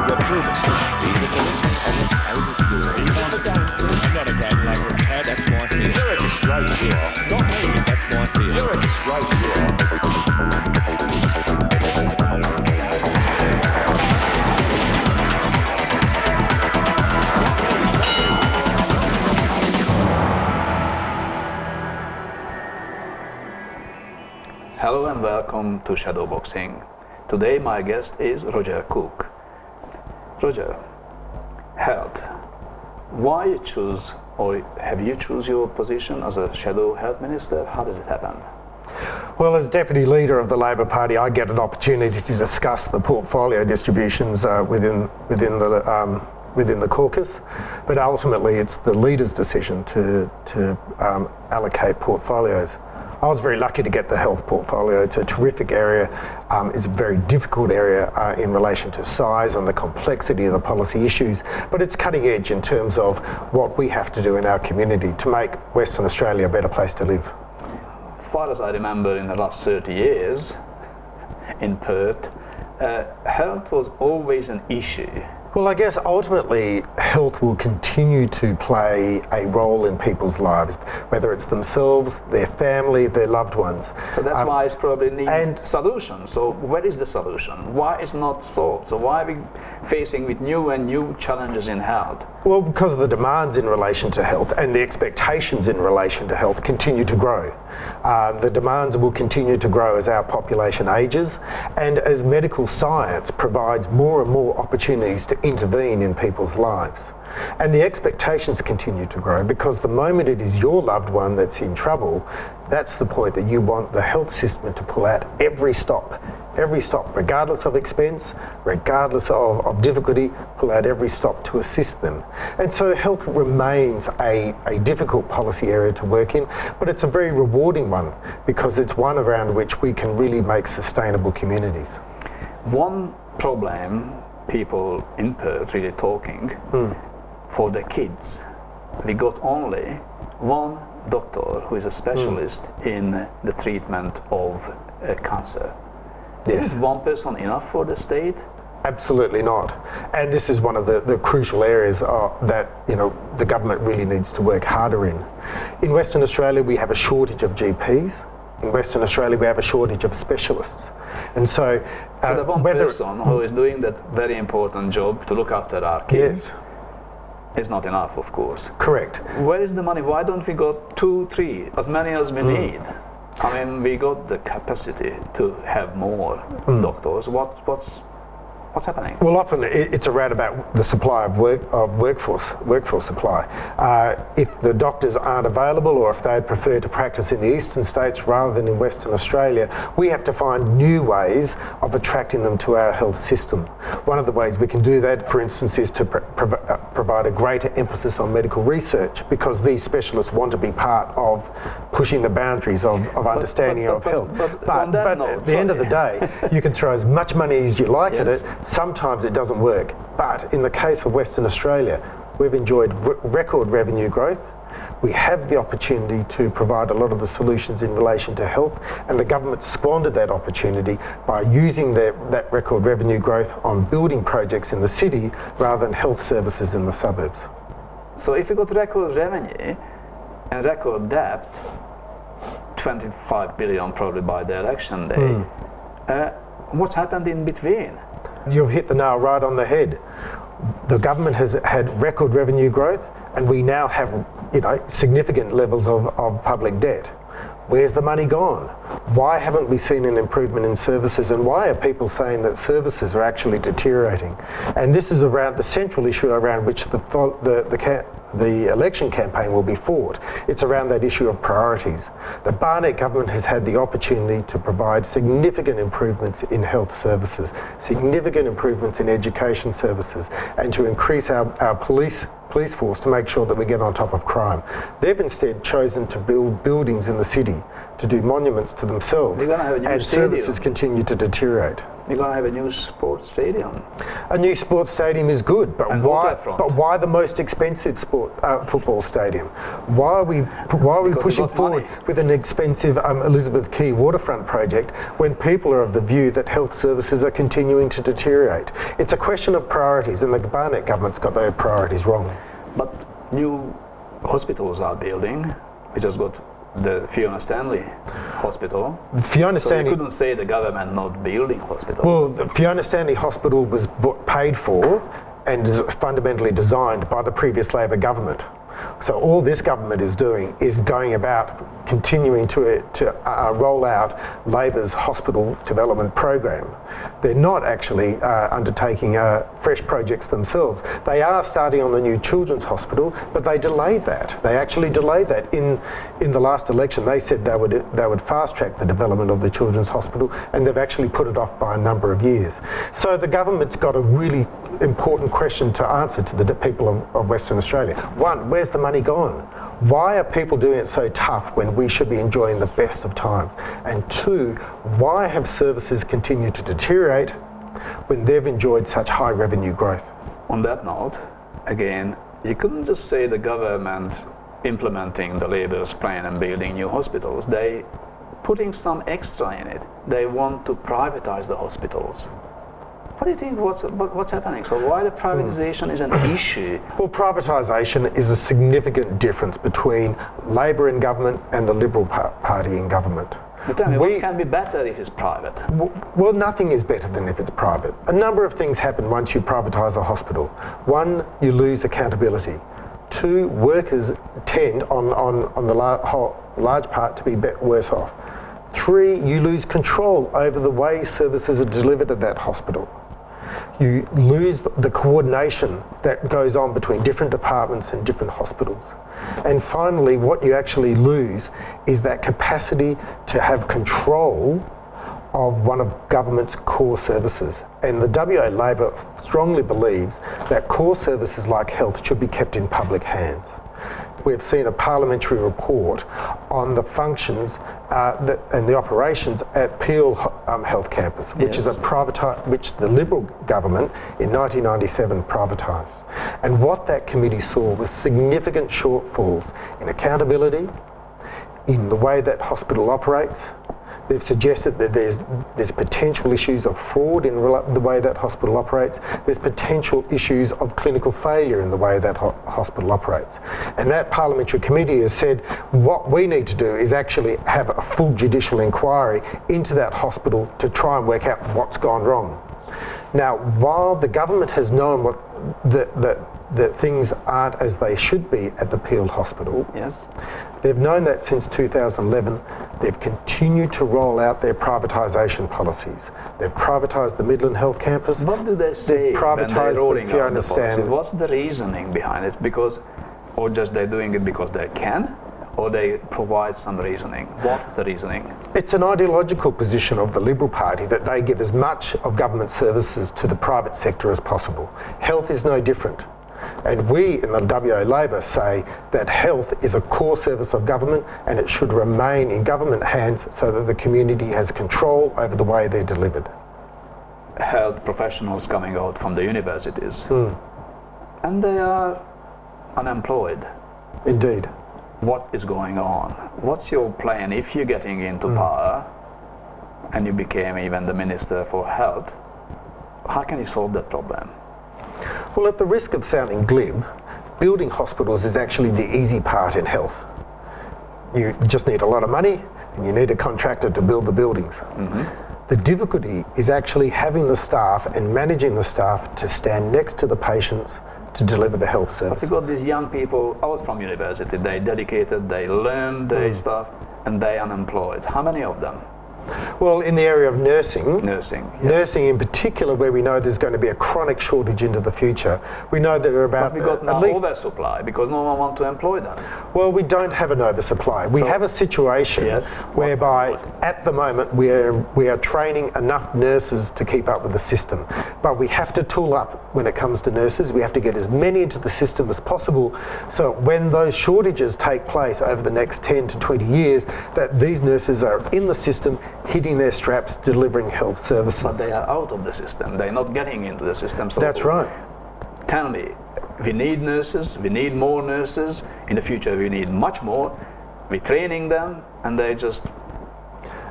get through this. Easy finish. I'm not a great lover of cats. That's my fear. You're a disgrace, you are. Not me. That's my fear. You're a disgrace, you are. Hello and welcome to Shadowboxing. Today my guest is Roger Cook. Roger, health. Why you choose, or have you choose your position as a shadow health minister? How does it happen? Well, as Deputy Leader of the Labor Party, I get an opportunity to discuss the portfolio distributions within the caucus, but ultimately it's the leader's decision to allocate portfolios. I was very lucky to get the health portfolio. It's a terrific area. It's a very difficult area in relation to size and the complexity of the policy issues, but it's cutting edge in terms of what we have to do in our community to make Western Australia a better place to live. As far as I remember, in the last 30 years in Perth, health was always an issue. Well, I guess ultimately health will continue to play a role in people's lives, whether it's themselves, their family, their loved ones. So that's why it's probably need solutions. So where is the solution? Why is not solved? So why are we facing with new challenges in health? Well, because of the demands in relation to health and the expectations in relation to health continue to grow. The demands will continue to grow as our population ages and as medical science provides more and more opportunities to intervene in people's lives. And the expectations continue to grow because the moment it is your loved one that's in trouble, that's the point that you want the health system to pull out every stop, regardless of expense, regardless of difficulty, pull out every stop to assist them. And so health remains a difficult policy area to work in, but it's a very rewarding one because it's one around which we can really make sustainable communities. One problem people in Perth really talking for the kids, we got only one doctor who is a specialist in the treatment of cancer. Yes. Is one person enough for the state? Absolutely not. And this is one of the crucial areas that the government really needs to work harder in. In Western Australia, we have a shortage of GPs. In Western Australia, we have a shortage of specialists. And so the one person who is doing that very important job to look after our kids is not enough, of course. Correct. Where is the money? Why don't we got 2, 3, as many as we need? I mean, we got the capacity to have more doctors. What's happening? Well, often it's around about the supply of workforce supply. If the doctors aren't available, or if they prefer to practice in the eastern states rather than in Western Australia, we have to find new ways of attracting them to our health system. One of the ways we can do that, for instance, is to provide a greater emphasis on medical research, because these specialists want to be part of pushing the boundaries of understanding of health. But at the end of the day, you can throw as much money as you like at it. Sometimes it doesn't work, but in the case of Western Australia, we've enjoyed record revenue growth. We have the opportunity to provide a lot of the solutions in relation to health, and the government squandered that opportunity by using that record revenue growth on building projects in the city rather than health services in the suburbs. So if we got record revenue and record debt, 25 billion probably by the election day, what's happened in between? You've hit the nail right on the head. The government has had record revenue growth, and we now have significant levels of public debt. Where's the money gone? Why haven't we seen an improvement in services, and why are people saying that services are actually deteriorating? And this is around the central issue around which the election campaign will be fought. It's around that issue of priorities. The Barnett government has had the opportunity to provide significant improvements in health services, significant improvements in education services, and to increase our police force to make sure that we get on top of crime. They've instead chosen to build buildings in the city to do monuments to themselves, and services continue to deteriorate. We're going to have a new sports stadium. A new sports stadium is good, but And why? waterfront. But why the most expensive football stadium? Why are we Because pushing we've got forward money. with an expensive Elizabeth Quay waterfront project when people are of the view that health services are continuing to deteriorate? It's a question of priorities, and the Barnett government's got their priorities wrong. But new hospitals are building. We just got the Fiona Stanley Hospital. Fiona So Stanley. you couldn't say the government not building hospitals. Well, the Fiona Stanley Hospital was paid for and is fundamentally designed by the previous Labor government. So all this government is doing is going about continuing to roll out Labor's hospital development program. They're not actually undertaking fresh projects themselves. They are starting on the new children's hospital, but they delayed that. They actually delayed that in the last election. They said they would fast track the development of the children's hospital, and they've actually put it off by a number of years. So the government's got a really important question to answer to the people of Western Australia. One, where's the money gone? Why are people doing it so tough when we should be enjoying the best of times? And two, why have services continued to deteriorate when they've enjoyed such high revenue growth? On that note, again, you couldn't just say the government implementing the Labor's plan and building new hospitals. They putting some extra in it. They want to privatize the hospitals. What do you think? What's happening? So why the privatization is an issue? Well, privatisation is a significant difference between Labor in government and the Liberal Party in government. But tell me, what can be better if it's private? Well, nothing is better than if it's private. A number of things happen once you privatise a hospital. One, you lose accountability. Two, workers tend, on the large part, to be worse off. Three, you lose control over the way services are delivered at that hospital. You lose the coordination that goes on between different departments and different hospitals. And finally, what you actually lose is that capacity to have control of one of government's core services. And the WA Labor strongly believes that core services like health should be kept in public hands. We've seen a parliamentary report on the functions and the operations at Peel Health Campus, which is which the Liberal government in 1997 privatised. And what that committee saw was significant shortfalls in accountability, in the way that hospital operates. They've suggested that there's potential issues of fraud in the way that hospital operates. There's potential issues of clinical failure in the way that hospital operates. And that parliamentary committee has said what we need to do is actually have a full judicial inquiry into that hospital to try and work out what's gone wrong. Now, while the government has known that things aren't as they should be at the Peel Hospital, Yes. they've known that since 2011. They've continued to roll out their privatisation policies. They've privatised the Midland Health Campus. What do they say when privatised they're the rolling out Fiona the policy? Stanley. What's the reasoning behind it? Because, or just they're doing it because they can, or they provide some reasoning? What's the reasoning? It's an ideological position of the Liberal Party that they give as much of government services to the private sector as possible. Health is no different. And we in the WA Labor say that health is a core service of government and it should remain in government hands so that the community has control over the way they're delivered. Health professionals coming out from the universities, and they are unemployed. Indeed. What is going on? What's your plan if you're getting into power and you became even the Minister for Health? How can you solve that problem? Well, at the risk of sounding glib, building hospitals is actually the easy part in health. You just need a lot of money and you need a contractor to build the buildings. The difficulty is actually having the staff and managing the staff to stand next to the patients to deliver the health But services. you got these young people out from university, they dedicated, they learned their stuff, and they unemployed. How many of them? Well, in the area of nursing, Nursing. Yes. nursing in particular, where we know there's going to be a chronic shortage into the future, we know that there are about But we got at now least. oversupply because no one wants to employ them. Well, we don't have an oversupply. We So- have a situation Yes. whereby, at the moment, we are training enough nurses to keep up with the system, but we have to tool up when it comes to nurses. We have to get as many into the system as possible, so when those shortages take place over the next 10 to 20 years, that these nurses are in the system, hitting their straps, delivering health services. But they are out of the system. They're not getting into the system. So That's right. tell me, we need nurses, we need more nurses. In the future, we need much more. We're training them, and they just...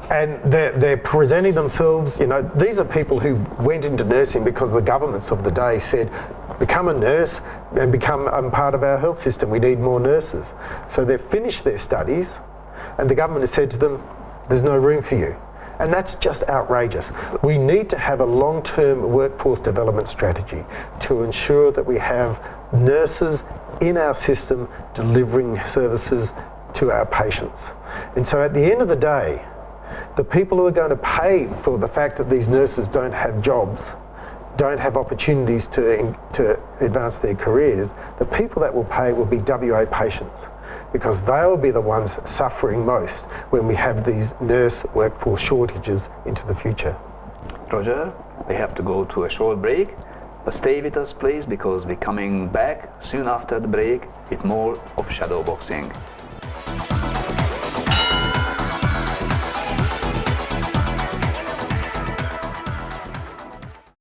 And they're presenting themselves, you know, these are people who went into nursing because the governments of the day said, become a nurse and become part of our health system. We need more nurses. So they've finished their studies, and the government has said to them, there's no room for you. And that's just outrageous. We need to have a long-term workforce development strategy to ensure that we have nurses in our system delivering services to our patients. And so at the end of the day, the people who are going to pay for the fact that these nurses don't have jobs, don't have opportunities to advance their careers, the people that will pay will be WA patients, because they will be the ones suffering most when we have these nurse workforce shortages into the future. Roger, we have to go to a short break, but stay with us please, because we're coming back soon after the break with more of Shadowboxing.